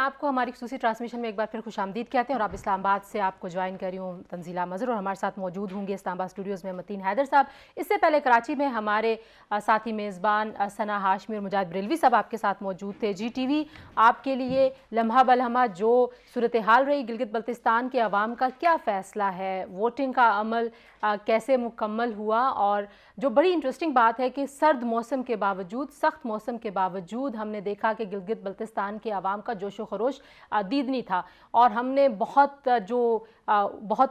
आपको हमारी खुसूसी ट्रांसमिशन में एक बार फिर खुशामदीद कहते हैं और आप इस्लामाबाद से आपको ज्वाइन कर रही हूँ तंजीला मज़हर और हमारे साथ मौजूद होंगे इस्लामाबाद स्टूडियोज़ में मतीन हैदर साहब। इससे पहले कराची में हमारे साथी मेज़बान सना हाशमी और मुजाहिद बरेलवी साहब आपके साथ मौजूद थे। GTV आपके लिए लम्हा बलहमा जो सूरत हाल रही गिलगित बल्तिस्तान के अवाम का क्या फ़ैसला है, वोटिंग का अमल कैसे मुकम्मल हुआ, और जो बड़ी इंटरेस्टिंग बात है कि सर्द मौसम के बावजूद, सख्त मौसम के बावजूद हमने देखा कि गिलगित बल्तिस्तान के अवाम का जोशो खरोश दीदनी था। और हमने बहुत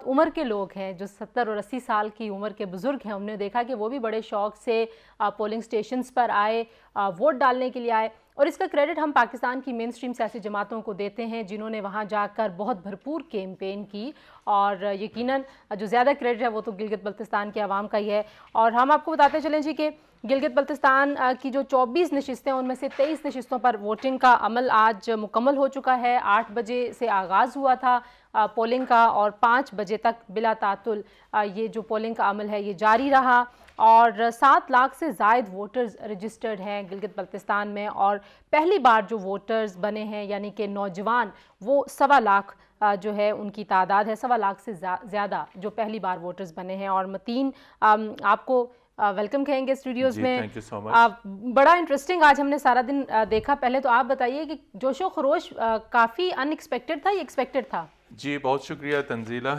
उम्र के लोग हैं जो 70 और 80 साल की उम्र के बुज़ुर्ग हैं, हमने देखा कि वो भी बड़े शौक़ से पोलिंग स्टेशंस पर आए, वोट डालने के लिए आए। और इसका क्रेडिट हम पाकिस्तान की मेन स्ट्रीम सियासी जमातों को देते हैं जिन्होंने वहाँ जाकर बहुत भरपूर कैंपेन की, और यकीनन जो ज़्यादा क्रेडिट है वो तो गिलगित बल्तिस्तान के अवाम का ही है। और हम आपको बताते चलें जी कि गिलगित बल्तिस्तान की जो 24 नशिस्तें उनमें से 23 नशिस्तों पर वोटिंग का अमल आज मुकम्मल हो चुका है। 8 बजे से आगाज़ हुआ था पोलिंग का और 5 बजे तक बिला तातुल ये जो पोलिंग का अमल है ये जारी रहा। और 7 लाख से ज़ायद वोटर्स रजिस्टर्ड हैं गिलगित बल्तिस्तान में, और पहली बार जो वोटर्स बने हैं यानी कि नौजवान, वो 1.25 लाख जो है उनकी तादाद है, 1.25 लाख से ज़्यादा जो पहली बार वोटर्स बने हैं। और मतीन आपको वेलकम कहेंगे स्टूडियोज़ में। Thank you so much. बड़ा इंटरेस्टिंग आज हमने सारा दिन देखा। पहले तो आप बताइए कि जोशो खरोश काफ़ी अनएक्सपेक्टेड था, ये एक्सपेक्टेड था? जी बहुत शुक्रिया तंजीला।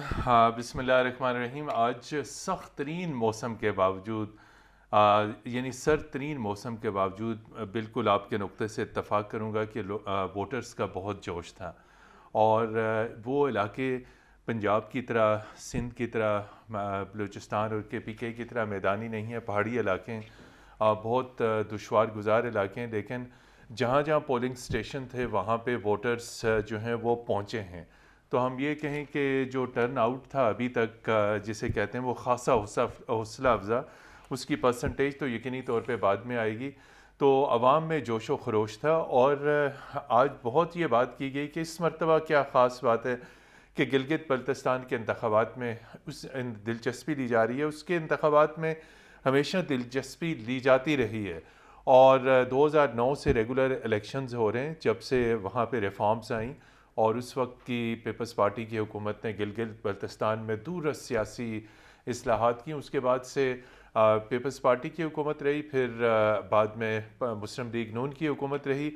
बिस्मिल्लाहिर्रहमानिर्रहीम। आज सख्त तरीन मौसम के बावजूद, यानी सर्द तरीन मौसम के बावजूद, बिल्कुल आपके नुक्ते से इत्तफ़ाक़ करूँगा कि वोटर्स का बहुत जोश था। और वो इलाके पंजाब की तरह, सिंध की तरह, बलूचिस्तान और KPK की तरह मैदानी नहीं है, पहाड़ी इलाके हैं, बहुत दुश्वार गुज़ार इलाके हैं। लेकिन जहाँ जहाँ पोलिंग स्टेशन थे वहाँ पे वोटर्स जो हैं वो पहुँचे हैं। तो हम ये कहें कि जो टर्न आउट था अभी तक, जिसे कहते हैं वो ख़ासा हौसला अफ़ज़ा, उसकी परसेंटेज तो यकीनी तौर पे बाद में आएगी। तो अवाम में जोशो खरोश था। और आज बहुत ये बात की गई कि इस मरतबा क्या ख़ास बात है कि गिलगित बल्तिस्तान के इंतख़ाबात में उस दिलचस्पी ली जा रही है। उसके इंतख़ाबात में हमेशा दिलचस्पी ली जाती रही है, और 2009 से रेगुलर इलेक्शंस हो रहे हैं जब से वहाँ पे रिफॉर्म्स आई। और उस वक्त की पीपल्स पार्टी की हुकूमत ने गिलगित बल्तिस्तान में दूरस सियासी इस्लाहात की। उसके बाद से पीपल्स पार्टी की हुकूमत रही, फिर बाद में मुस्लिम लीग नून की हुकूमत रही।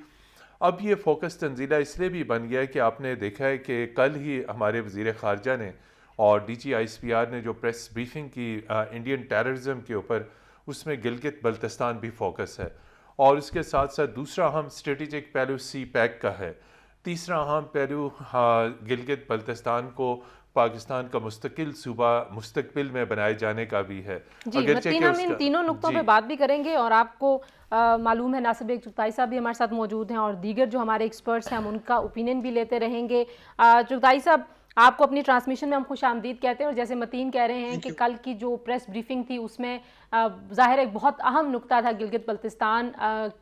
अब ये फोकस तंजीला इसलिए भी बन गया है कि आपने देखा है कि कल ही हमारे वज़ीर ख़ारजा ने और DG ISPR ने जो प्रेस ब्रीफिंग की इंडियन टेररिज्म के ऊपर, उसमें गिलगित बल्तिस्तान भी फोकस है। और इसके साथ साथ दूसरा अहम स्ट्रेटेजिक पहलू CPAC का है। तीसरा अहम पहलू गिलगित बल्तिस्तान को पाकिस्तान का मुस्तकिल सूबा मुस्तकबिल में बनाए जाने का भी है। जी मतीन, हम इन तीनों नुक्तों पे बात भी करेंगे। और आपको मालूम है नासिर चुगताई साहब भी हमारे साथ मौजूद हैं और दीगर जो हमारे एक्सपर्ट्स हैं हम उनका ओपिनियन भी लेते रहेंगे। चुगताई साहब, आपको अपनी ट्रांसमिशन में हम खुश आमदीद कहते हैं। और जैसे मतीन कह रहे हैं कि कल की जो प्रेस ब्रीफिंग थी उसमें ज़ाहिर एक बहुत अहम नुक्ता था गिलगित बल्तिस्तान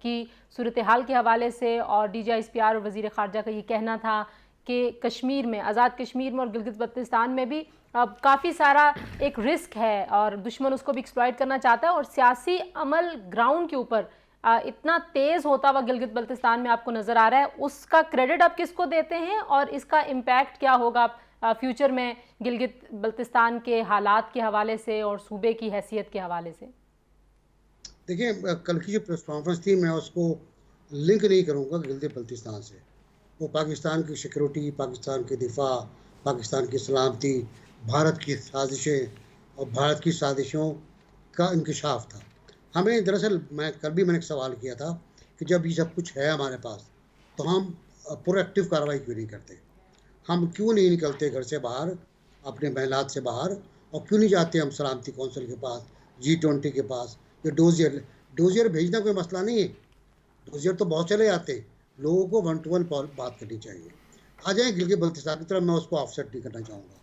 की सूरत हाल के हवाले से, और DG ISPR और वज़ीर ख़ारजा का ये कहना था कि कश्मीर में, आज़ाद कश्मीर में और गिलगित बल्तिस्तान में भी काफ़ी सारा एक रिस्क है और दुश्मन उसको भी एक्सप्लॉइट करना चाहता है। और सियासी अमल ग्राउंड के ऊपर इतना तेज़ होता हुआ गिलगित बल्तिस्तान में आपको नज़र आ रहा है, उसका क्रेडिट आप किसको देते हैं और इसका इम्पैक्ट क्या होगा फ्यूचर में गिलगित बल्तिस्तान के हालात के हवाले से और सूबे की हैसियत के हवाले से? देखिए, कल की जो प्रेस कॉन्फ्रेंस थी मैं उसको लिंक नहीं करूँगा गिलगित बल्तिस्तान से। वो पाकिस्तान की सिक्योरिटी, पाकिस्तान के दिफा, पाकिस्तान की सलामती, भारत की साजिशें और भारत की साजिशों का इंकशाफ था। हमें दरअसल कल भी मैंने एक सवाल किया था कि जब ये सब कुछ है हमारे पास तो हम प्रोएक्टिव कार्रवाई क्यों नहीं करते, हम क्यों नहीं निकलते घर से बाहर, अपने महलात से बाहर, और क्यों नहीं जाते हम सलामती कौंसिल के पास, G20 के पास। ये डोजियर भेजना कोई मसला नहीं है, डोजियर तो बहुत चले जाते हैं, लोगों को 1 to 1 बात करनी चाहिए। आ जाए गिलगित बल्तिस्तान की तरफ, मैं उसको ऑफसेट नहीं करना चाहूँगा।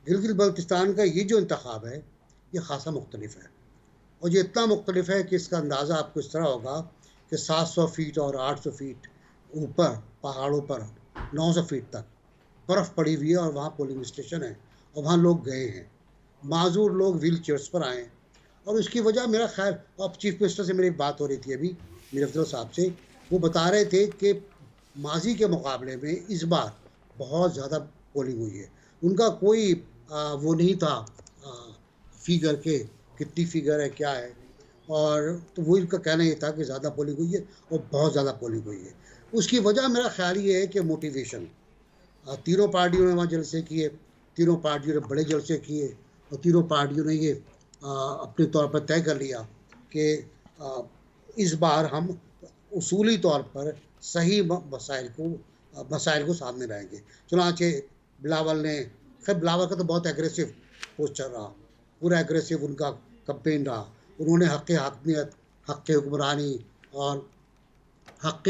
गिलगित बल्तिस्तान का ये जो इंतखाब है ये ख़ासा मुख्तलिफ है, और ये इतना मुख्तलिफ है कि इसका अंदाज़ा आपको इस तरह होगा कि 700 फीट और 800 फीट ऊपर पहाड़ों पर 900 फीट तक बर्फ़ पड़ी हुई है, और वहाँ पोलिंग स्टेशन है और वहाँ लोग गए हैं, माजूर लोग व्हील चेयर्स पर आए हैं। और उसकी वजह मेरा ख्याल, अब चीफ मिनिस्टर से मेरी बात हो रही थी अभी, मीर अफजल साहब से, वो बता रहे थे कि माजी के मुकाबले में इस बार बहुत ज़्यादा पोलिंग हुई है। उनका कोई वो नहीं था फिगर के कितनी फिगर है, क्या है, और तो वो इनका कहना ये था कि ज़्यादा पोलिंग हुई है और बहुत ज़्यादा पोलिंग हुई है। उसकी वजह मेरा ख्याल ये है कि मोटिवेशन, तीनों पार्टियों ने वहाँ जलसे किए, तीनों पार्टियों ने बड़े जलसे किए और तीनों पार्टियों ने ये अपने तौर पर तय कर लिया कि इस बार हम उसूली तौर पर सही मसाइल को सामने लाएंगे। चुनांचे बिलावल ने, खैर बिलावल का तो बहुत एग्रेसिव पोस्टर रहा, पूरा एग्रेसिव उनका कैंपेन रहा। उन्होंने हक़ हकमियत, हक़ हुक्मरानी और हक़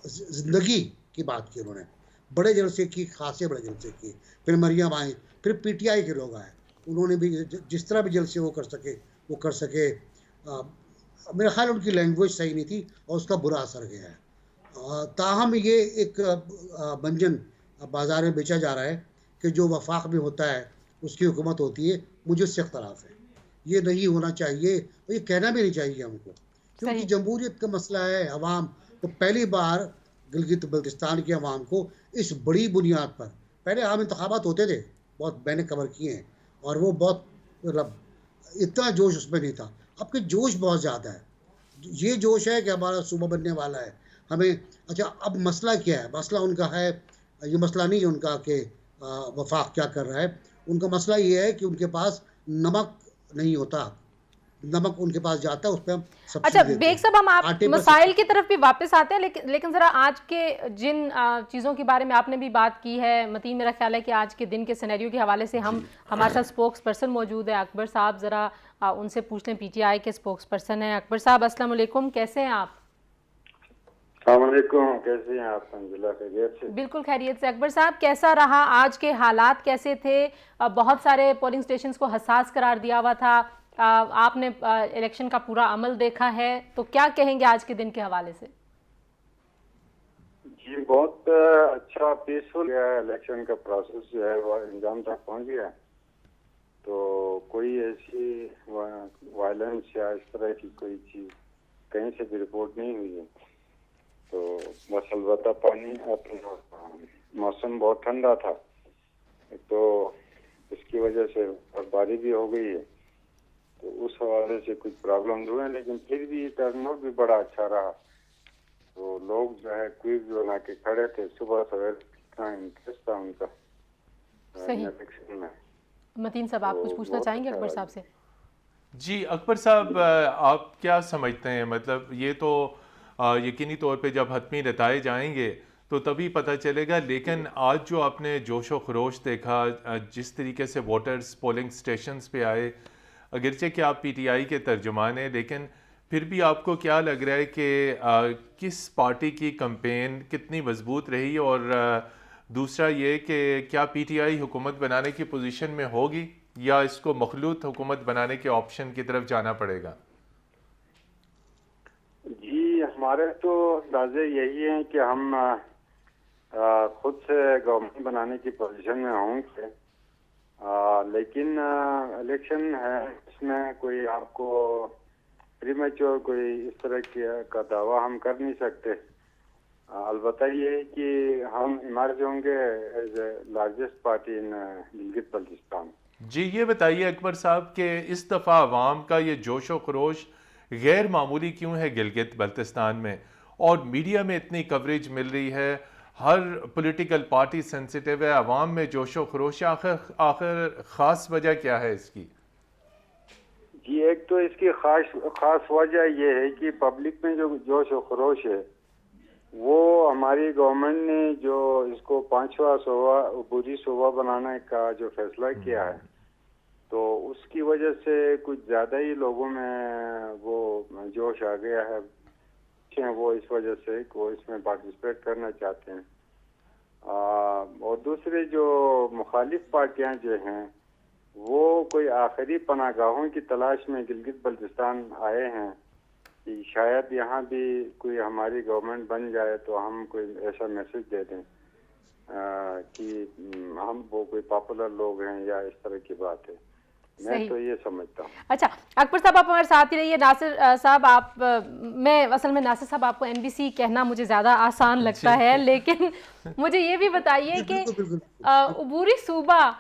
ज़िंदगी की बात की उन्होंने। बड़े जलसे की, खासे बड़े जलसे किए। फिर मरियम आई, फिर पीटीआई के लोग आए, उन्होंने भी जिस तरह भी जलसे वो कर सके। मेरा ख्याल उनकी लैंग्वेज सही नहीं थी और उसका बुरा असर गया है। ताहम ये एक मंजन बाज़ार में बेचा जा रहा है कि जो वफाक में होता है उसकी हुकूमत होती है, मुझे उससे इख्तलाफ है। ये नहीं होना चाहिए और ये कहना भी नहीं चाहिए हमको, क्योंकि सही। जमहूरियत का मसला है। अवाम को पहली बार गिलगित बल्तिस्तान की अवाम को इस बड़ी बुनियाद पर, पहले आम इंतखाबात होते थे, बहुत मैंने कवर किए हैं, और वो बहुत मतलब इतना जोश उसमें नहीं था। अब के जोश बहुत ज़्यादा है। ये जोश है कि हमारा सूबा बनने वाला है, हमें। अच्छा, अब मसला क्या है? मसला उनका है, ये मसला नहीं है उनका कि वफाक क्या कर रहा है। उनका मसला ये है कि उनके पास नमक नहीं होता। नमक उनके पास जाता है, उस पे हम अच्छा सब्सिडी देते बेग हैं। साहब, हम आप आटे पर मसाइल की तरफ भी वापस आते हैं, लेकिन ज़रा आज के जिन चीज़ों के बारे में आपने भी बात की है मतीन, मेरा ख्याल है कि आज के दिन के सिनेरियो के हवाले से जी। हमारे साथ स्पोक्स पर्सन मौजूद है अकबर साहब, ज़रा उनसे पूछ लें। पीटीआई के स्पोक्स पर्सन हैं अकबर साहब। अस्सलाम वालेकुम, कैसे हैं आप? अस्सलामुअलैकुम, कैसे हैं आप? अल्हम्दुलिल्लाह खैरियत से। बिल्कुल खैरियत से। अकबर साहब, कैसा रहा आज के हालात, कैसे थे? बहुत सारे पोलिंग स्टेशंस को हसास करार दिया हुआ था। आपने इलेक्शन का पूरा अमल देखा है, तो क्या कहेंगे आज के दिन के हवाले से? जी, बहुत अच्छा पीसफुल इलेक्शन का प्रोसेस जो है वो इंजाम तक पहुंच गया। तो कोई ऐसी वायलेंस या इस तरह की कोई चीज कहीं से भी रिपोर्ट नहीं हुई है। तो बस अलबत्ता मौसम बहुत ठंडा था, तो इसकी वजह से बर्फबारी भी हो गई है, तो उस हवाले से कुछ प्रॉब्लम हुए हैं, लेकिन फिर भी टर्नआउट भी बड़ा अच्छा रहा। तो लोग जो है क्विज बना के खड़े थे सुबह सवेरे, इतना इंटरेस्ट था उनका सही। इलेक्शन में। मतीन साहब, आप तो कुछ पूछना बहुत चाहेंगे अच्छा अकबर लगा। साहब से? जी अकबर साहब, आप क्या समझते हैं? मतलब ये तो यकीनी तौर पे जब हतमी नताए जाएंगे तो तभी पता चलेगा, लेकिन आज जो आपने जोश व खरोश देखा, जिस तरीके से वोटर्स पोलिंग स्टेशंस पे आए, अगरचे कि आप पीटीआई के तर्जुमान हैं, लेकिन फिर भी आपको क्या लग रहा है कि किस पार्टी की कैंपेन कितनी मजबूत रही? और दूसरा ये कि क्या पीटीआई हुकूमत बनाने की पोजीशन में होगी या इसको मखलूत हुकूमत बनाने के ऑप्शन की तरफ जाना पड़ेगा? जी, हमारे तो अंदाजे यही हैं कि हम खुद से गवर्नमेंट बनाने की पोजीशन में होंगे, लेकिन इलेक्शन है, इसमें कोई आपको प्रीमेच्योर कोई इस तरह का दावा हम कर नहीं सकते। अलबत्ता ये है कि हम इमर्ज होंगे as a largest party in Gilgit Baltistan. जी ये बताइए अकबर साहब कि इस दफ़ा अवाम का ये जोश व खरोश गैर मामूली क्यों है गिलगित बल्तिस्तान में, और मीडिया में इतनी कवरेज मिल रही है, हर पॉलिटिकल पार्टी सेंसिटिव है, अवाम में जोश व खरोश, आखिर ख़ास वजह क्या है इसकी? जी, एक तो इसकी खास वजह ये है कि पब्लिक में जो जोश व खरोश है, वो हमारी गवर्नमेंट ने जो इसको 5वां सूबा अबूरी सूबा बनाने का जो फैसला किया है, तो उसकी वजह से कुछ ज़्यादा ही लोगों में वो जोश आ गया है। वो इस वजह से वो इसमें पार्टिसिपेट करना चाहते हैं। और दूसरे जो मुखालिफ पार्टियां जो हैं, वो कोई आखिरी पनागाहों की तलाश में गिलगित बल्तिस्तान आए हैं कि शायद यहाँ भी कोई हमारी गवर्नमेंट बन जाए तो हम कोई ऐसा मैसेज दे दें कि हम वो कोई पॉपुलर लोग हैं या इस तरह की बात है। मैं सही। तो ये समझता हूँ। अच्छा अकबर साहब, आप हमारे साथ ही रहिए। नासिर साहब, आप मैं असल में नासिर साहब आपको एनबीसी कहना मुझे ज़्यादा आसान लगता है, लेकिन मुझे ये भी बताइए जी कि बिल्कुल बिल्कुल अबूरी सूबा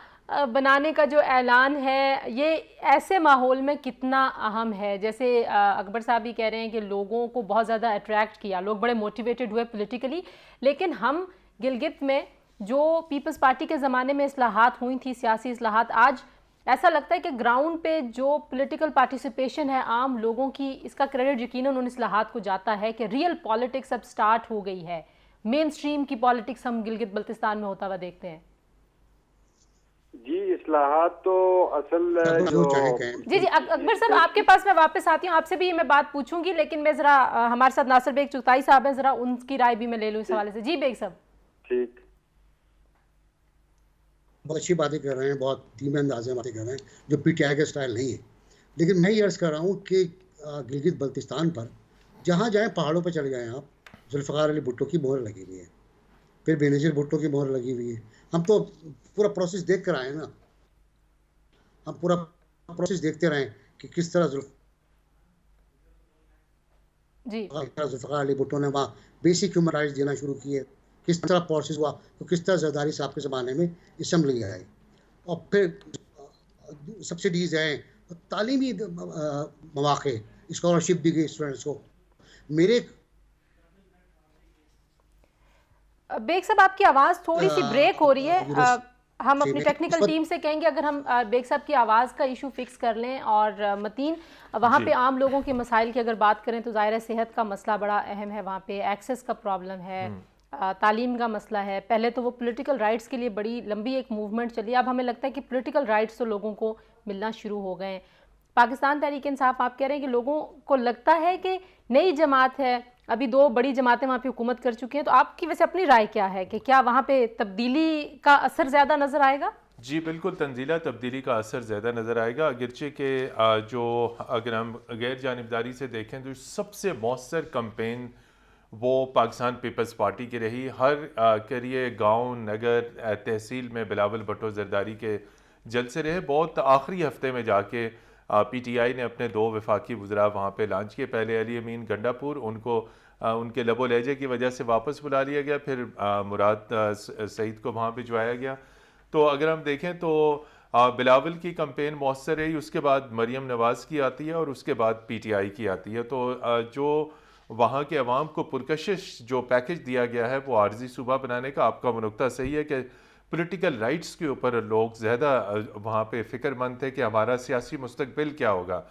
बनाने का जो ऐलान है ये ऐसे माहौल में कितना अहम है? जैसे अकबर साहब भी कह रहे हैं कि लोगों को बहुत ज़्यादा अट्रैक्ट किया, लोग बड़े मोटिवेटेड हुए पॉलिटिकली, लेकिन हम गिलगित में जो पीपल्स पार्टी के ज़माने में इस्लाहात हुई थी, सियासी इस्लाहात, आज ऐसा लगता है कि ग्राउंड पे जो पॉलिटिकल पार्टिसिपेशन है आम लोगों की, इसका क्रेडिट यकीनन उन इस्लाहात को जाता है कि रियल पॉलिटिक्स अब स्टार्ट हो गई है। मेन स्ट्रीम की पॉलिटिक्स हम गिलगित बल्तिस्तान में होता हुआ देखते हैं। जी इस्लाहात तो असल जो जी अकबर साहब, आपके पास मैं वापस आती हूँ, आपसे भी मैं बात पूछूंगी, लेकिन मैं ज़रा हमारे साथ नासिर बेग चुगताई साहब हैं, ज़रा उनकी राय भी मैं ले लूँ इस हवाले से। जी बेग साहब। ठीक, बहुत अच्छी बातें कर रहे हैं, बहुत धीमे अंदाजे में बातें कर रहे हैं, जो पीटीआई का स्टाइल नहीं है। लेकिन मैं ये अर्ज़ कर रहा हूँ कि गिलगित बल्तिस्तान पर जहाँ जाएँ, पहाड़ों पर चले जाएँ आप, जुल्फ़िकार अली भुट्टो की मोहर लगी हुई है, फिर बेनज़ीर भुट्टो की मोहर लगी हुई है। हम तो पूरा प्रोसेस देख कर आए ना, हम पूरा प्रोसेस देखते रहे कि किस तरह जुल्फ़िकार अली भुट्टो ने वहाँ बेसिक ह्यूमन राइट्स देना शुरू किए, किस तरह प्रोसेस हुआ, तो किस तरह जरदारी साहब के ज़माने में असम्बली आई, और फिर सब्सिडीज़ हैं, तालीमी मौक़े, स्कॉलरशिप दी गई स्टूडेंट्स को। मेरे बेग साहब, आपकी आवाज़ थोड़ी सी ब्रेक हो रही है। हम अपनी टेक्निकल टीम से कहेंगे अगर हम बेग साहब की आवाज़ का इशू फिक्स कर लें। और मतीन, वहाँ पे आम लोगों के मसाइल की अगर बात करें तो ज़ाहिर है सेहत का मसला बड़ा अहम है, वहाँ पे एक्सेस का प्रॉब्लम है, तालीम का मसला है। पहले तो वो पॉलिटिकल राइट्स के लिए बड़ी लंबी एक मूवमेंट चली, अब हमें लगता है कि पॉलिटिकल राइट्स तो लोगों को मिलना शुरू हो गए हैं। पाकिस्तान तहरीक इंसाफ, आप कह रहे हैं कि लोगों को लगता है कि नई जमात है, अभी 2 बड़ी जमातें वहाँ पे हुकूमत कर चुकी हैं, तो आपकी वैसे अपनी राय क्या है कि क्या वहाँ पे तब्दीली का असर ज़्यादा नज़र आएगा? जी बिल्कुल तंजीला, तब्दीली का असर ज़्यादा नज़र आएगा, अगरचे के जो अगर हम गैर जानिबदारी से देखें तो सबसे मौसर कंपेन वो पाकिस्तान पीपल्स पार्टी की रही। हर करिए गांव, नगर, तहसील में बिलावल भुट्टो जरदारी के जलसे रहे। बहुत आखिरी हफ्ते में जाके पीटीआई ने अपने 2 वफाकी वज़रा वहाँ पे लॉन्च किए। पहले अली अमीन गंडापुर, उनको उनके लबो लहजे की वजह से वापस बुला लिया गया, फिर मुराद सईद को वहाँ भिजवाया गया। तो अगर हम देखें तो बिलावल की कंपेन मौसर रही, उसके बाद मरियम नवाज़ की आती है और उसके बाद पीटीआई की आती है। तो जो वहाँ के अवाम को पुरकशिश जो पैकेज दिया गया है वो आर्जी सूबा बनाने का, आपका वो नुक्ता सही है कि पॉलिटिकल राइट्स के ऊपर लोग ज़्यादा वहाँ पे फ़िक्रमंद थे कि हमारा सियासी मुस्तकबिल क्या होगा।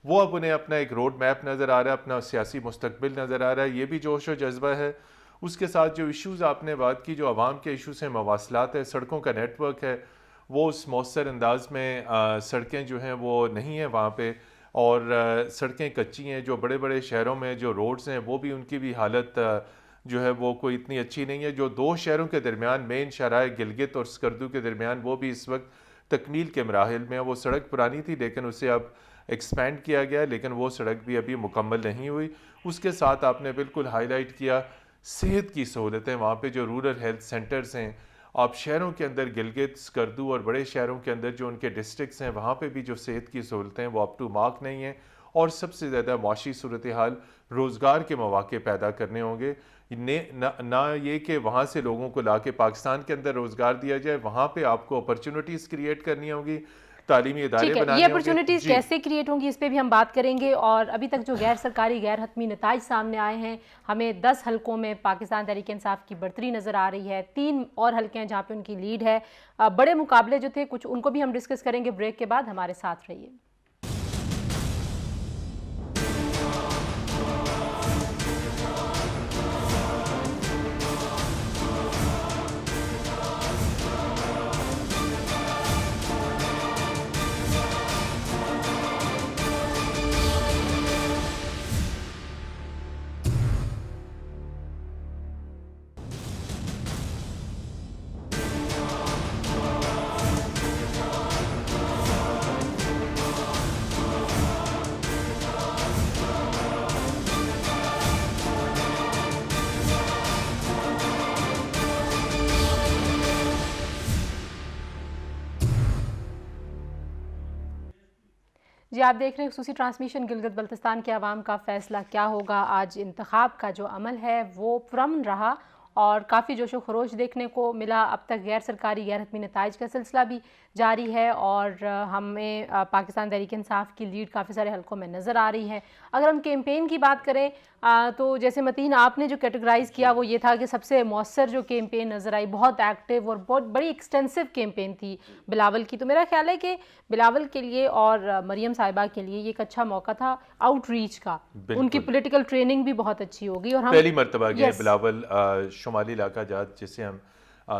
वो अब उन्हें अपना एक रोड मैप नज़र आ रहा है, अपना सियासी मुस्तकबिल नज़र आ रहा है, ये भी जोश और जज्बा है। उसके साथ जो इश्यूज़ आपने बात की, जो आवाम के इशूज़ हैं, मवासलात है, सड़कों का नेटवर्क है, वो उस मौसर अंदाज में सड़कें जो हैं वो नहीं हैं वहाँ पे, और सड़कें कच्ची हैं। जो बड़े बड़े शहरों में जो रोड्स हैं वो भी, उनकी भी हालत जो है वो कोई इतनी अच्छी नहीं है। जो 2 शहरों के दरमियान मेन शहराए गिलगित और स्कर्दू के दरमियान, वो भी इस वक्त तकमील के मराहिल में है। वो सड़क पुरानी थी लेकिन उसे अब एक्सपेंड किया गया, लेकिन वो सड़क भी अभी मुकम्मल नहीं हुई। उसके साथ आपने बिल्कुल हाईलाइट किया सेहत की सहूलतें, वहाँ पे जो रूरल हेल्थ सेंटर्स हैं, आप शहरों के अंदर गिलगित, स्कर्दू और बड़े शहरों के अंदर जो उनके डिस्ट्रिक्ट्स हैं वहाँ पे भी जो सेहत की सहूलतें हैं वो अप टू मार्क नहीं हैं। और सबसे ज़्यादा माशी सूरत हाल, रोज़गार के मौके पैदा करने होंगे। ना ये कि वहाँ से लोगों को ला के पाकिस्तान के अंदर रोज़गार दिया जाए, वहाँ पे आपको अपॉर्चुनिटीज़ क्रिएट करनी होगी, तालीमी इदारे बनाने ये अपॉर्चुनिटीज़ कैसे क्रिएट होंगी इस पे भी हम बात करेंगे। और अभी तक जो गैर सरकारी गैर हतमी नताइज सामने आए हैं, हमें 10 हलकों में पाकिस्तान तहरीक इंसाफ की बढ़तरी नज़र आ रही है, 3 और हलके हैं जहाँ पे उनकी लीड है। बड़े मुकाबले जो थे कुछ, उनको भी हम डिस्कस करेंगे ब्रेक के बाद। हमारे साथ रहिए। जी, आप देख रहे हैं खसूसी ट्रांसमिशन। गिलगित बल्तिस्तान के अवाम का फ़ैसला क्या होगा। आज इंतखाब का जो अमल है वो पुरअमन रहा और काफ़ी जोशो खरोश देखने को मिला। अब तक गैर सरकारी गैर हतमी नताइज का सिलसिला भी जारी है और हमें पाकिस्तान तहरीक इंसाफ की लीड काफ़ी सारे हलकों में नज़र आ रही है। अगर हम कैंपेन की बात करें तो जैसे मतीन आपने जो कैटेगराइज़ किया वो ये था कि सबसे मौसर जो कैंपेन नज़र आई, बहुत एक्टिव और बहुत बड़ी एक्सटेंसिव कैंपेन थी बिलावल की। तो मेरा ख्याल है कि बिलावल के लिए और मरियम साहिबा के लिए ये एक अच्छा मौका था आउटरीच का। उनकी पॉलिटिकल ट्रेनिंग भी बहुत अच्छी होगी और हम पहली मरतबा गए बिलावल शुमाली इलाका जात, जिसे हम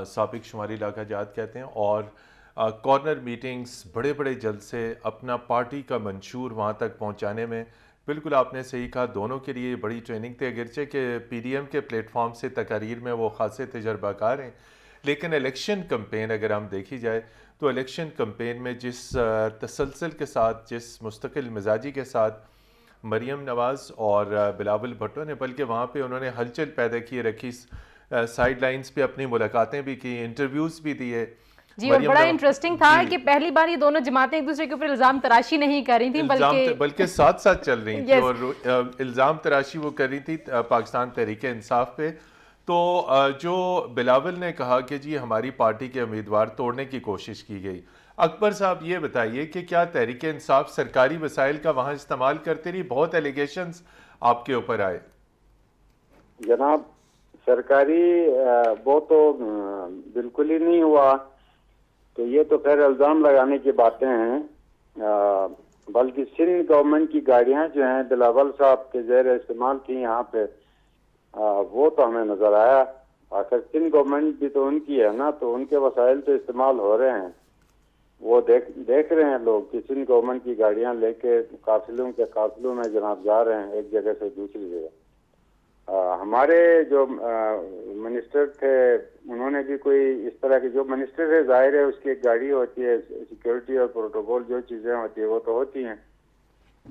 साबिक शुमाली इलाका जात कहते हैं, और कॉर्नर मीटिंग्स, बड़े बड़े जलसे, अपना पार्टी का मंशूर वहाँ तक पहुँचाने में बिल्कुल आपने सही कहा, दोनों के लिए बड़ी ट्रेनिंग थी। अगरचे के पीडीएम के प्लेटफॉर्म से तकारीर में वो खासे तजर्बाकार हैं, लेकिन इलेक्शन कम्पेन अगर हम देखी जाए तो इलेक्शन कम्पेन में जिस तसलसल के साथ, जिस मुस्तकिल मिजाजी के साथ मरियम नवाज़ और बिलावल भुट्टो ने, बल्कि वहाँ पे उन्होंने हलचल पैदा किए रखी, साइड लाइन्स पे अपनी मुलाकातें भी की, इंटरव्यूज़ भी दिए जी। और बड़ा इंटरेस्टिंग था कि पहली बार ये दोनों जमातें एक दूसरे के ऊपर इल्ज़ाम तराशी नहीं कर रही थी, बल्कि साथ साथ चल रही थी और इल्ज़ाम तराशी वो कर रही थी पाकिस्तान तहरीक इंसाफ पे। तो जो बिलावल ने कहा कि जी हमारी पार्टी के उम्मीदवार तोड़ने की कोशिश की गई। अकबर साहब ये बताइए कि क्या तहरीक इंसाफ सरकारी वसाइल का वहाँ इस्तेमाल करती रही? बहुत एलिगेशंस आपके ऊपर आए जनाब। सरकारी वो तो बिल्कुल ही नहीं हुआ, तो ये तो खैर इल्ज़ाम लगाने की बातें हैं। बल्कि सिंध गवर्नमेंट की गाड़ियां जो हैं बिलावल साहब के ज़ेर इस्तेमाल थी यहाँ पे, वो तो हमें नज़र आया। आखिर सिंध गवर्नमेंट भी तो उनकी है ना, तो उनके वसाइल तो इस्तेमाल हो रहे हैं। वो देख रहे हैं लोग कि सिंध गवर्नमेंट की गाड़ियां लेके काफिलों में जनाब जा रहे हैं एक जगह से दूसरी जगह। हमारे जो मिनिस्टर थे उन्होंने भी कोई इस तरह के, जो मिनिस्टर है जाहिर है उसकी एक गाड़ी होती है, सिक्योरिटी और प्रोटोकॉल जो चीज़ें होती है वो तो होती हैं।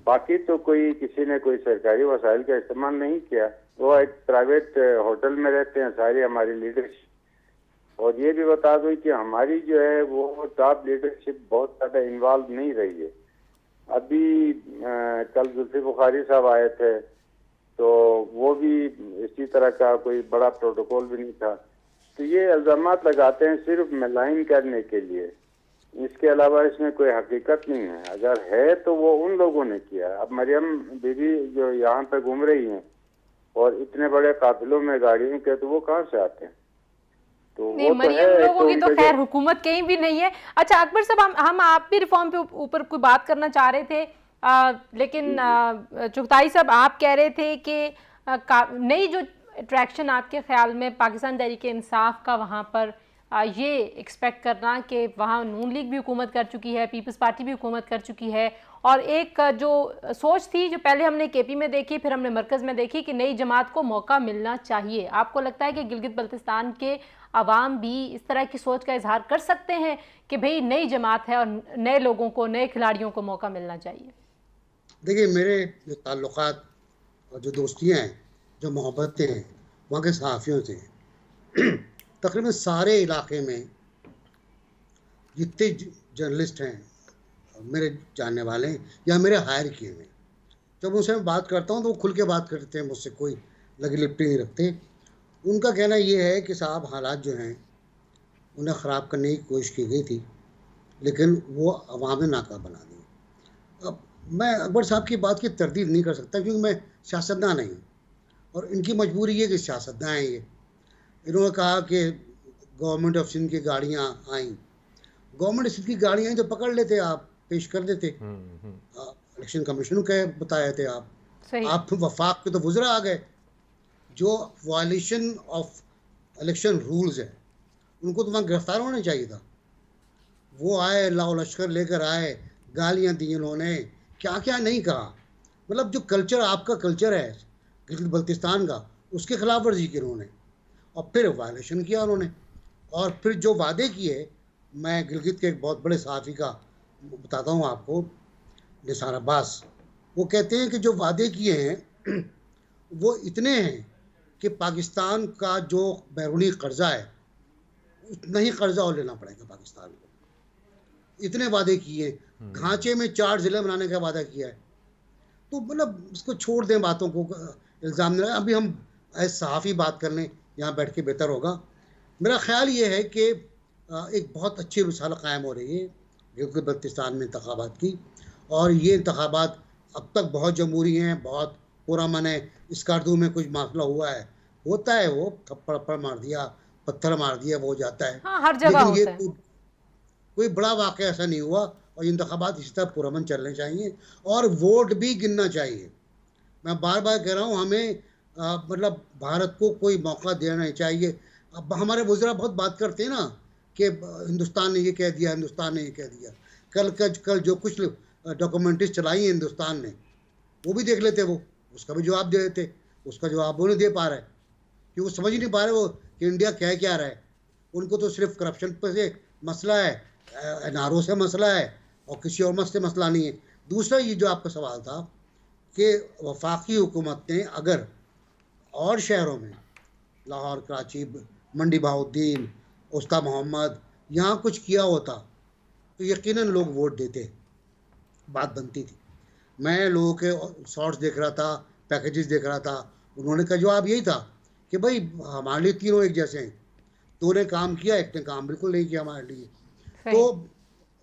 बाकी तो किसी ने कोई सरकारी वसाइल का इस्तेमाल नहीं किया। वो एक प्राइवेट होटल में रहते हैं सारी हमारी लीडरशिप। और ये भी बता दूं कि हमारी जो है वो टॉप लीडरशिप बहुत ज़्यादा इन्वॉल्व नहीं रही है। अभी कल जुल्फी बुखारी साहब आए थे तो वो भी इसी तरह का कोई बड़ा प्रोटोकॉल भी नहीं था। तो ये इल्ज़ामात लगाते हैं सिर्फ मलाइन करने के लिए, इसके अलावा इसमें कोई हकीकत नहीं है। अगर है तो वो उन लोगों ने किया। अब मरियम बीबी जो यहाँ पे घूम रही हैं और इतने बड़े काफिलों में गाड़ियों के, तो वो कहाँ से आते हैं? तो नहीं, वो मरियम तो है, लोगों की तो खैर हुकूमत कहीं भी नहीं है। अच्छा अकबर साहब, हम आप भी रिफॉर्म पे ऊपर कोई बात करना चाह रहे थे, लेकिन चुगताई साहब आप कह रहे थे कि नई जो अट्रैक्शन आपके ख्याल में पाकिस्तान तहरीक इंसाफ का वहाँ पर ये एक्सपेक्ट करना कि वहाँ नून लीग भी हुकूमत कर चुकी है, पीपल्स पार्टी भी हुकूमत कर चुकी है, और एक जो सोच थी जो पहले हमने केपी में देखी फिर हमने मरकज़ में देखी कि नई जमात को मौका मिलना चाहिए। आपको लगता है कि गिलगित बल्तिस्तान के अवाम भी इस तरह की सोच का इजहार कर सकते हैं कि भाई नई जमात है और नए लोगों को, नए खिलाड़ियों को मौका मिलना चाहिए? देखिए, मेरे जो ताल्लुकात और जो दोस्तियाँ हैं, जो मोहब्बतें हैं वहाँ के सहाफ़ियों से, तकरीबन सारे इलाके में जितने जर्नलिस्ट हैं मेरे जानने वाले या मेरे हायर किए हुए, जब उनसे मैं बात करता हूँ तो वो खुल के बात करते हैं, मुझसे कोई लगी लिपटी नहीं रखते। उनका कहना ये है कि साहब हालात जो हैं उन्हें ख़राब करने की कोशिश की गई थी, लेकिन वो अवाम ने नाकाम बना दी। अब मैं अकबर साहब की बात की तरदीद नहीं कर सकता क्योंकि मैं सियासतदान नहीं हूँ और इनकी मजबूरी ये कि सियासतदान हैं ये। इन्होंने कहा कि गवर्नमेंट ऑफ सिंध की गाड़ियाँ आईं, गवर्नमेंट सिंध की गाड़ियाँ तो पकड़ लेते, आप पेश कर देते, इलेक्शन कमीशन के बताए थे आप वफाक के तो वुज़रा आ गए। जो वायलेशन ऑफ इलेक्शन रूल्स है उनको तो वहाँ गिरफ्तार होना चाहिए था। वो आए, लाओ लश्कर लेकर आए, गालियाँ दी उन्होंने, क्या क्या नहीं कहा। मतलब जो कल्चर आपका कल्चर है गिलगित बल्तिस्तान का, उसके खिलाफ वर्जी की उन्होंने, और फिर वायलेशन किया उन्होंने। और फिर जो वादे किए, मैं गिलगित के एक बहुत बड़े सहाफ़ी का बताता हूँ आपको, निसार अब्बास, वो कहते हैं कि जो वादे किए हैं वो इतने हैं कि पाकिस्तान का जो बैरूनी कर्जा है उतना ही कर्जा और लेना पड़ेगा पाकिस्तान को। इतने वादे किए, घांचे में 4 जिले बनाने का वादा किया है। तो मतलब इसको छोड़ दें बातों को, इल्ज़ाम नहीं। अभी हम एज सहाफ़ी बात कर लें यहाँ बैठ के बेहतर होगा। मेरा ख्याल ये है कि एक बहुत अच्छी मिसाल कायम हो रही है गिलगित बल्तिस्तान में इंतखाबात की, और ये इंतखाबात अब तक बहुत जमहूरी हैं, बहुत पुरअमन है। स्कार्दू में कुछ मसला हुआ है, होता है, वो थप्पड़ मार दिया, पत्थर मार दिया, वो हो जाता है। हाँ, हर जगह लेकिन ये होता है। कोई बड़ा वाक़या ऐसा नहीं हुआ, और ये इंतखाबात इसी तरह पुरअमन चलने चाहिए और वोट भी गिनना चाहिए। मैं बार बार कह रहा हूँ, हमें मतलब भारत को कोई मौका देना नहीं चाहिए। अब हमारे वज़रा बहुत बात करते हैं ना कि हिंदुस्तान ने ये कह दिया, हिंदुस्तान ने ये कह दिया। कल जो कुछ डॉक्यूमेंट्रीज चलाई हैं हिंदुस्तान ने, वो भी देख लेते, वो उसका भी जवाब दे देते। उसका जवाब वो नहीं दे पा रहा है, कि वो समझ ही नहीं पा रहे वो कि इंडिया कह क्या रहा है। उनको तो सिर्फ करप्शन पर से मसला है, एनआरओ से मसला है, और किसी और मसले मसला नहीं है। दूसरा ये जो आपका सवाल था कि वफाकी हुकूमत ने अगर और शहरों में, लाहौर, कराची, मंडी बहाउद्दीन, उस्ता मोहम्मद, यहाँ कुछ किया होता तो यकीनन लोग वोट देते, बात बनती थी। मैं लोगों के शॉर्ट्स देख रहा था, पैकेजेस देख रहा था, उन्होंने का जवाब यही था कि भाई हमारे लिए तीनों एक जैसे हैं, दो ने काम किया, एक ने काम बिल्कुल नहीं किया हमारे लिए। तो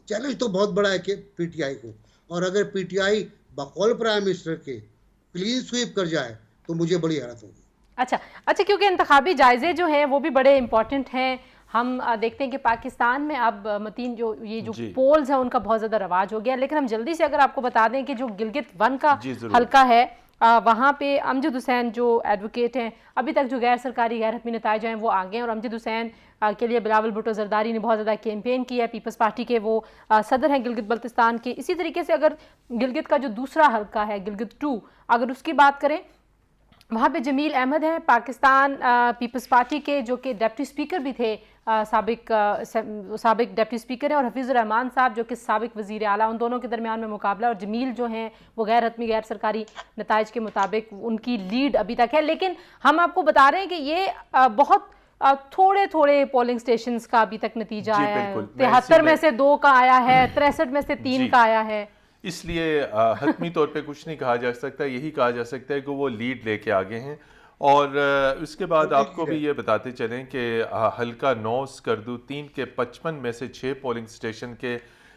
चैलेंज तो बहुत बड़ा है कि पीटीआई को, और अगर पीटीआई बकौल प्राइम मिनिस्टर के क्लीन स्वीप कर जाए तो मुझे बड़ी हैरत होगी। अच्छा, क्योंकि इंतखाबी जायजे जो हैं वो भी बड़े इंपॉर्टेंट हैं। हम देखते हैं कि पाकिस्तान में अब मतीन जो पोल्स हैं उनका बहुत ज़्यादा रवाज हो गया। लेकिन हम जल्दी से अगर आपको बता दें कि जो गिलगित 1 का हल्का है, वहाँ पे अमजद हुसैन जो एडवोकेट हैं, अभी तक जो गैर सरकारी गैर हतमी नताइज हैं वो आगे हैं, और अमजद हुसैन के लिए बिलावल भुट्टो जरदारी ने बहुत ज़्यादा कैंपेन किया है। पीपल्स पार्टी के वो सदर हैं गिलगित बल्तिस्तान के। इसी तरीके से अगर गिलगित का जो दूसरा हल्का है, गिलगित 2, अगर उसकी बात करें, वहाँ पे जमील अहमद हैं पाकिस्तान पीपल्स पार्टी के, जो कि डिप्टी स्पीकर भी थे, साबिक डिप्टी स्पीकर हैं, और हफीज़ुर रहमान साहब जो कि साबिक वज़ीर आला। उन दोनों के दरमियान में मुकाबला, और जमील जो हैं वो गैर हतमी गैर सरकारी नताइज के मुताबिक उनकी लीड अभी तक है। लेकिन हम आपको बता रहे हैं कि ये बहुत थोड़े पोलिंग स्टेशंस का अभी तक नतीजा है। 73 में से 2 का आया है, 63 में से 3 का आया है। इसलिए हतमी तौर पे कुछ नहीं कहा जा सकता, यही कहा जा सकता है कि वो लीड लेके आगे हैं। और उसके बाद आपको भी ये बताते चलें कि हल्का 9 स्कर्दू 3 के 55 में से 6 पोलिंग स्टेशन के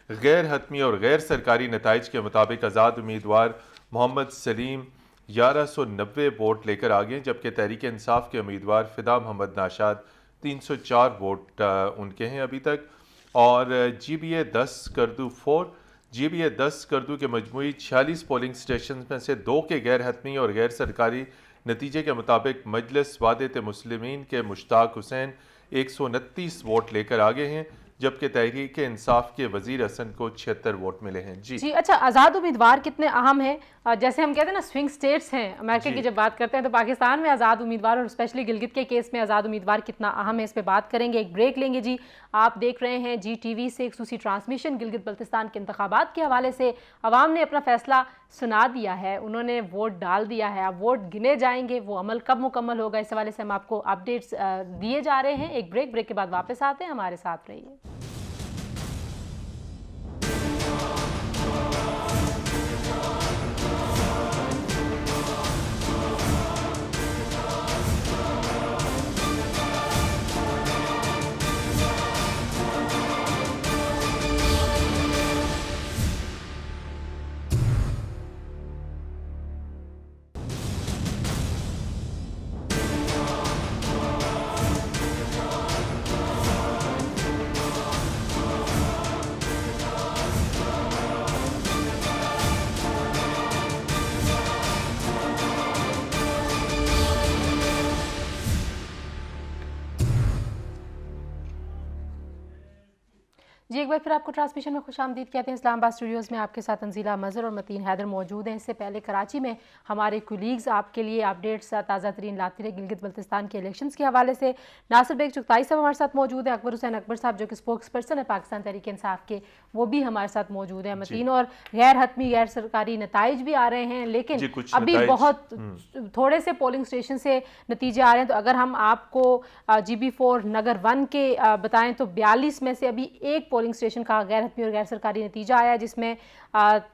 गैर हतमी और गैर सरकारी नताइज के मुताबिक आज़ाद उम्मीदवार मोहम्मद सलीम 1190 वोट लेकर आगे, जबकि तहरीक इंसाफ के उम्मीदवार फ़िदा मोहम्मद नाशाद 304 वोट उनके हैं अभी तक। और GBA 10 स्कर्दू 4, GBA 10 स्कर्दू के मजमूई 46 पोलिंग स्टेशन में से 2 के गैर हतमी और गैर सरकारी नतीजे के मुताबिक मजलिस वादत मुस्लिमीन के मुश्ताक हुसैन 129 वोट लेकर आगे हैं, जबकि तहरीक इंसाफ के वजीर हसन को 76 वोट मिले हैं। जी, अच्छा, आज़ाद उम्मीदवार कितने अहम हैं? जैसे हम कहते हैं ना स्विंग स्टेट्स हैं अमेरिका की, जब बात करते हैं तो पाकिस्तान में आज़ाद उम्मीदवार, और स्पेशली गिलगित के केस में आज़ाद उम्मीदवार कितना अहम है, इस पे बात करेंगे। एक ब्रेक लेंगे जी। आप देख रहे हैं GTV से एक खसूसी ट्रांसमिशन। गिलगित बल्तिस्तान के इंतखाबात के हवाले से अवाम ने अपना फैसला सुना दिया है, उन्होंने वोट डाल दिया है। अब वोट गिने जाएंगे, वो अमल कब मुकम्मल होगा, इस हवाले से हम आपको अपडेट्स दिए जा रहे हैं। एक ब्रेक के बाद वापस आते हैं, हमारे साथ रहिए। जी, एक बार फिर आपको ट्रांसमिशन में खुशामदीद कहते हैं। इस्लामाबाद स्टूडियोज़ में आपके साथ तंजीला मज़हर और मतीन हैदर मौजूद हैं। इससे पहले कराची में हमारे कुलीग्स आपके लिए अपडेट्स ताज़ा तरीन लाते रहे गिलगित बल्तिस्तान के इलेक्शंस के हवाले से। नासिर बेग चुगताई साहब हमारे साथ मौजूद है, अकबर हुसैन अकबर साहब जो कि स्पोक्स पर्सन है पाकिस्तान तहरीक इंसाफ के, वो भी हमारे साथ मौजूद है मतीन। और गैर हतमी गैर सरकारी नताइज भी आ रहे हैं, लेकिन अभी बहुत थोड़े से पोलिंग स्टेशन से नतीजे आ रहे हैं। तो अगर हम आपको GB4 नगर 1 के बताएं तो 42 में से अभी 1 पोलिंग स्टेशन का गैर हतमी और गैर सरकारी नतीजा आया, जिसमें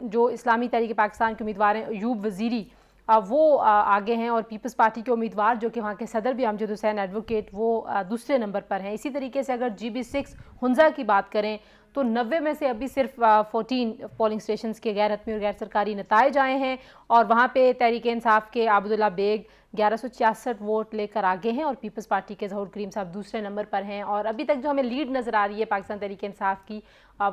जो इस्लामी तहरीक पाकिस्तान के उम्मीदवार हैं अयूब वज़ीरी वो आगे हैं, और पीपल्स पार्टी के उम्मीदवार जो कि वहाँ के सदर भी अमजद हुसैन एडवोकेट वो दूसरे नंबर पर हैं। इसी तरीके से अगर GB6 हुंजा की बात करें तो 90 में से अभी सिर्फ 14 पोलिंग स्टेशंस के गैर हतमी और गैर सरकारी नताइज आए हैं, और वहाँ पे तहरीक इंसाफ के आबदुल्ला बेग 1166 वोट लेकर आगे हैं, और पीपल्स पार्टी के ज़हूर करीम साहब दूसरे नंबर पर हैं। और अभी तक जो हमें लीड नज़र आ रही है पाकिस्तान तहरीक इंसाफ की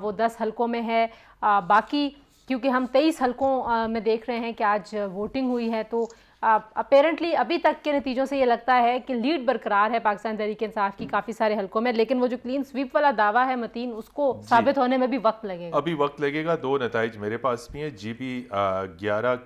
वो 10 हलकों में है। बाकी क्योंकि हम 23 हलकों में देख रहे हैं कि आज वोटिंग हुई है, तो अपेरेंटली अभी तक के नतीजों से ये लगता है कि लीड बरकरार है पाकिस्तान तहरीक इंसाफ की काफ़ी सारे हलकों में, लेकिन वो जो क्लीन स्वीप वाला दावा है मतीन, उसको साबित होने में भी वक्त लगेगा। अभी वक्त लगेगा। 2 नताइज मेरे पास भी हैं। GB11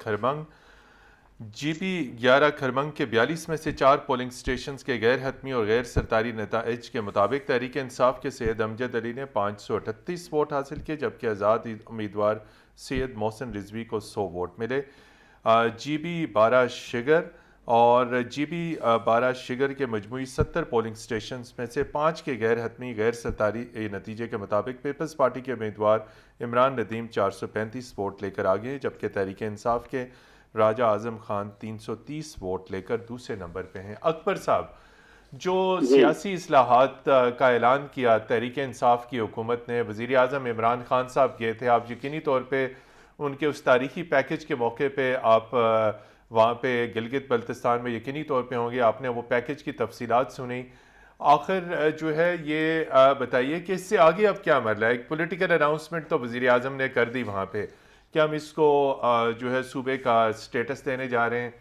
खरमंग के 42 में से 4 पोलिंग स्टेशंस के गैर हतमी और गैर सरकारी नताइज के मुताबिक तहरीक इंसाफ के सैयद अमजद अली ने 538 वोट हासिल किए, जबकि आज़ाद उम्मीदवार सैयद मोहसिन रिजवी को 100 वोट मिले। GB12 शिगर और GB12 शिगर के मजमूई 70 पोलिंग स्टेशंस में से 5 के गैर हतमी गैर सरकारी नतीजे के मुताबिक पीपल्स पार्टी के उम्मीदवार इमरान नदीम 435 वोट लेकर आगे, जबकि तहरीक इंसाफ के राजा आज़म खान 330 वोट लेकर दूसरे नंबर पे हैं। अकबर साहब, जो सियासी इस्लाहात का ऐलान किया तहरीक इंसाफ की हुकूमत ने, वज़ीर आज़म इमरान खान साहब गए थे, आप यकीनी तौर पे उनके उस तारीखी पैकेज के मौके पे आप वहाँ पे गिलगित बल्तिस्तान में यकीनी तौर पे होंगे, आपने वो पैकेज की तफसीलात सुनी। आखिर जो है ये बताइए कि इससे आगे अब क्या मरला है? एक पॉलिटिकल अनाउंसमेंट तो वज़ीर आज़म ने कर दी वहाँ पे, क्या हम इसको जो है सूबे का स्टेटस देने जा रहे हैं,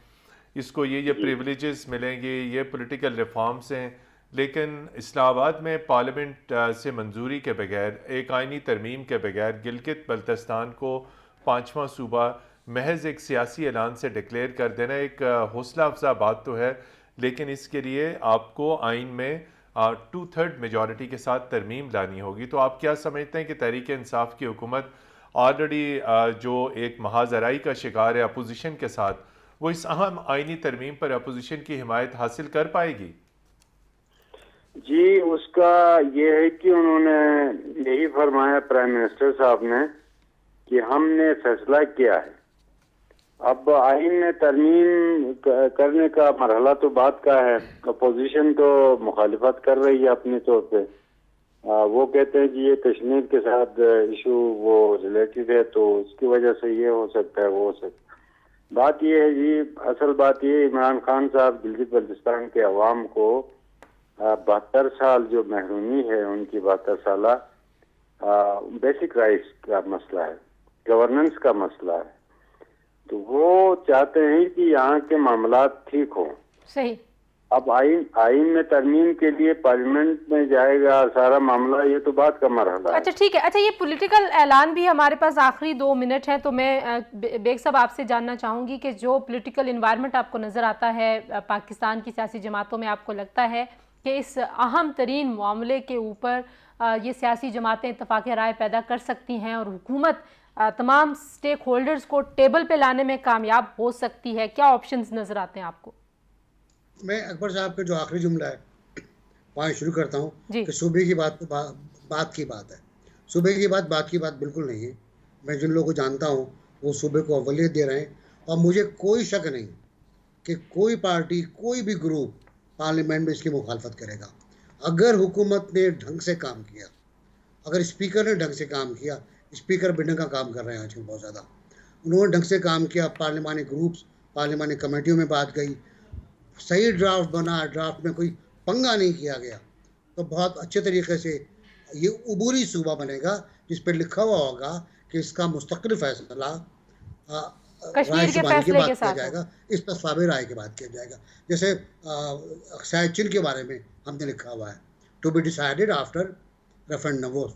इसको ये प्रिविलेजेस मिलेंगे, ये पॉलिटिकल रिफॉर्म्स हैं, लेकिन इस्लामाबाद में पार्लियामेंट से मंजूरी के बगैर, एक आइनी तरमीम के बगैर गिलगित बल्तिस्तान को 5वां सूबा महज एक सियासी ऐलान से डिक्लेयर कर देना एक हौसला अफजा बात तो है, लेकिन इसके लिए आपको आइन में 2/3 मेजॉरिटी के साथ तरमीम लानी होगी। तो आप क्या समझते हैं कि तहरीक इंसाफ की हुकूमत ऑलरेडी जो एक महाजराई का शिकार है अपोजिशन के साथ, वो इस अहम आइनी तरमीम पर अपोजिशन की हिमायत हासिल कर पाएगी? जी, उसका ये है कि उन्होंने यही फरमाया प्राइम मिनिस्टर साहब ने कि हमने फैसला किया है। अब आइन में तरमीम करने का मरहला तो बात का है, अपोजिशन तो मुखालिफत कर रही है अपने तौर पे। वो कहते हैं कि ये कश्मीर के साथ इशू वो रिलेटेड है, तो उसकी वजह से ये हो सकता है, वो हो सकता है। बात ये है जी, असल बात ये, इमरान खान साहब गिलगित बल्तिस्तान के अवाम को 72 साल जो महरूमी है उनकी 72 साल बेसिक राइट्स का मसला है, गवर्नेंस का मसला है, तो वो चाहते हैं कि यहाँ के मामलात ठीक हो। सही। अब आइन में तरमीम के लिए पार्लियामेंट में जाएगा सारा मामला, ये तो बात का मरहला है। अच्छा ठीक है। अच्छा, ये पॉलिटिकल ऐलान भी हमारे पास आखिरी 2 मिनट हैं, तो मैं बेग साहब आपसे जानना चाहूँगी कि जो पॉलिटिकल इन्वायरमेंट आपको नज़र आता है पाकिस्तान की सियासी जमातों में, आपको लगता है कि इस अहम तरीन मामले के ऊपर ये सियासी जमातें इत्तफाक़ राय पैदा कर सकती हैं और हुकूमत तमाम स्टेक होल्डर्स को टेबल पे लाने में कामयाब हो सकती है? क्या ऑप्शंस नज़र आते हैं आपको? मैं अकबर साहब का जो आखिरी जुमला है वहाँ शुरू करता हूँ कि सूबे की बात की बात है। सूबे की बात की बात बिल्कुल नहीं है। मैं जिन लोगों को जानता हूँ वो सूबे को अव्वलियत दे रहे हैं, और मुझे कोई शक नहीं कि कोई पार्टी, कोई भी ग्रुप पार्लियामेंट में इसकी मुखालफत करेगा। अगर हुकूमत ने ढंग से काम किया, अगर स्पीकर ने ढंग से काम किया, स्पीकर बिल्डिंग का काम कर रहे हैं आजकल बहुत ज़्यादा, उन्होंने ढंग से काम किया, पार्लियामानी ग्रुप्स, पार्लियामानी कमेटियों में बात गई, सही ड्राफ्ट बना, ड्राफ्ट में कोई पंगा नहीं किया गया, तो बहुत अच्छे तरीके से ये उबूरी सूबा बनेगा जिस पर लिखा हुआ होगा कि इसका मुस्तकिल फैसला कश्मीर के फैसले के साथ जाएगा, इस पर साबे राय के बाद किया जाएगा। जैसे शायद चीन के बारे में हमने लिखा हुआ है, to be decided after referendum, वो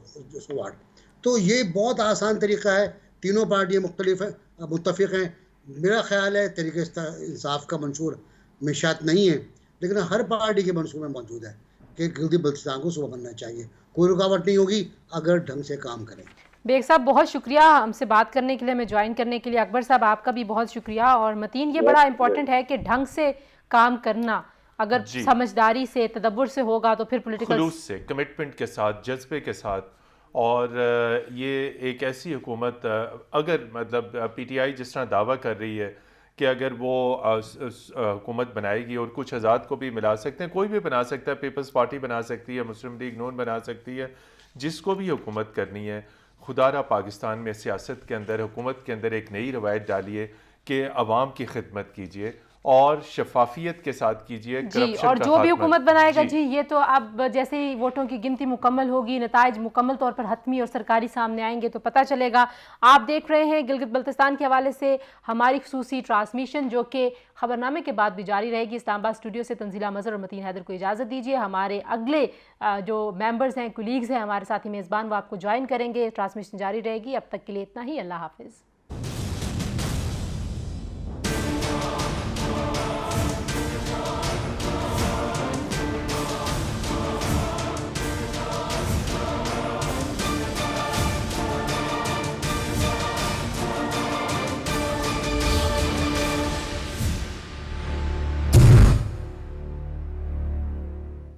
तो ये बहुत आसान तरीका है। तीनों पार्टियाँ मुत्तफिक हैं। मेरा ख्याल है तरीके इंसाफ का मंशूर मिशात नहीं है, लेकिन हर पार्टी के मंसूबे में मौजूद है कि गिलगित बल्तिस्तान को सूबा बनना चाहिए। कोई रुकावट नहीं होगी अगर ढंग से काम करें। बेग साहब बहुत शुक्रिया हमसे बात करने के लिए, हमें ज्वाइन करने के लिए। अकबर साहब आपका भी बहुत शुक्रिया। और मतीन, ये बड़ा इंपॉर्टेंट है कि ढंग से काम करना अगर समझदारी से, तदब्बुर से होगा तो फिर पॉलिटिकल खुलूस से, कमिटमेंट के साथ, जज्बे के साथ, और ये एक ऐसी हुकूमत अगर मतलब पीटीआई जिस तरह दावा कर रही है कि अगर वो हुकूमत बनाएगी और कुछ आज़ाद को भी मिला सकते हैं, कोई भी बना सकता है, पीपल्स पार्टी बना सकती है, मुस्लिम लीग नून बना सकती है, जिसको भी हुकूमत करनी है, खुदारा पाकिस्तान में सियासत के अंदर हुकूमत के अंदर एक नई रवायत डालिए कि अवाम की खिदमत कीजिए और शफाफियत के साथ कीजिए। जी, और जो भी हुकूमत बनाएगा जी, ये तो अब जैसे ही वोटों की गिनती मुकम्मल होगी, नताइज मुकम्मल तौर पर हतमी और सरकारी सामने आएंगे तो पता चलेगा। आप देख रहे हैं गिलगित बल्तिस्तान के हवाले से हमारी खुसूसी ट्रांसमिशन, जो कि खबरनामे के बाद भी जारी रहेगी। इस्लामाबाद स्टूडियो से तंजीला मजहर और मतीन हैदर को इजाज़त दीजिए। हमारे अगले जो मेंबर्स हैं, कुलीग्स हैं, हमारे साथी मेज़बान, वो आपको ज्वाइन करेंगे। ट्रांसमिशन जारी रहेगी। अब तक के लिए इतना ही। अल्लाह हाफिज़।